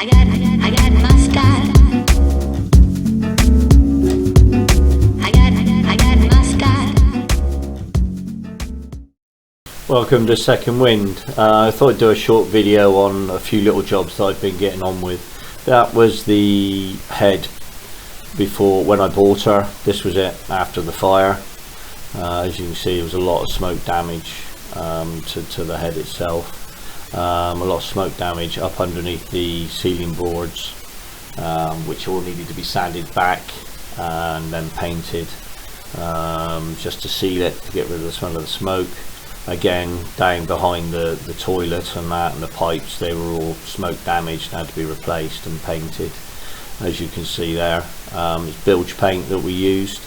Welcome to Second Wind. I thought I'd do a short video on a few little jobs that I've been getting on with. That was the head before when I bought her. This was it after the fire. As you can see, there was a lot of smoke damage to the head itself. A lot of smoke damage up underneath the ceiling boards, which all needed to be sanded back and then painted, just to seal it, to get rid of the smell of the smoke. Again, down behind the toilet and that, and the pipes, they were all smoke damaged and had to be replaced and painted, as you can see there. It's bilge paint that we used.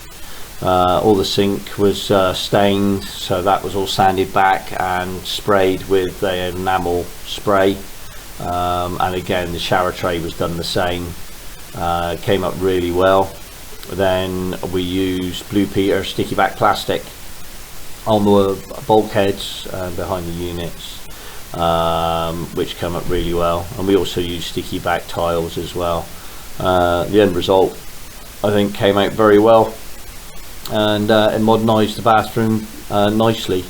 All the sink was stained, so that was all sanded back and sprayed with the enamel spray. And again, the shower tray was done the same. Came up really well. Then we used Blue Peter sticky back plastic on the bulkheads behind the units, which come up really well. And we also used sticky back tiles as well. The end result, I think, came out very well, and it modernised the bathroom nicely.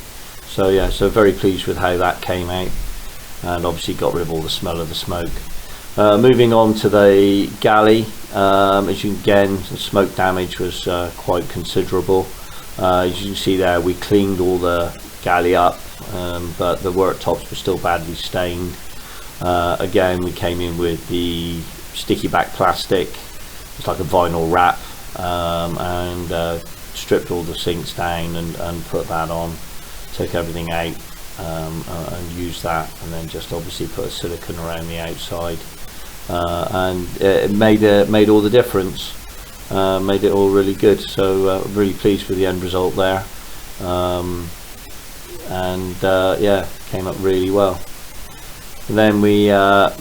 So yeah, so very pleased with how that came out, and obviously got rid of all the smell of the smoke. Moving on to the galley, as you again, the smoke damage was quite considerable. As you can see there, we cleaned all the galley up, but the worktops were still badly stained. Again, we came in with the sticky back plastic. It's like a vinyl wrap, and stripped all the sinks down and put that on, took everything out, and used that, and then just obviously put a silicone around the outside, and it made all the difference. Made it all really good, so really pleased with the end result there, yeah, came up really well. And then we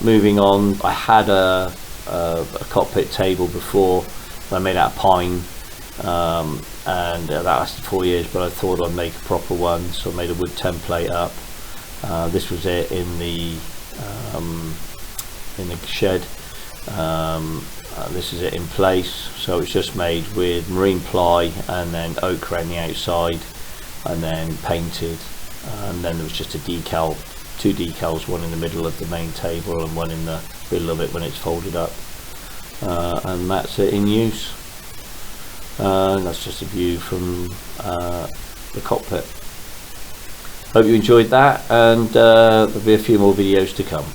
moving on, I had a cockpit table before I made out of pine, and that lasted 4 years, but I thought I'd make a proper one, so I made a wood template up. This was it in the shed. This is it in place, so it's just made with marine ply and then oak around the outside, and then painted, and then there was just a decal, two decals, one in the middle of the main table and one in the middle of it when it's folded up, and that's it in use. And that's just a view from the cockpit. Hope you enjoyed that, and there'll be a few more videos to come.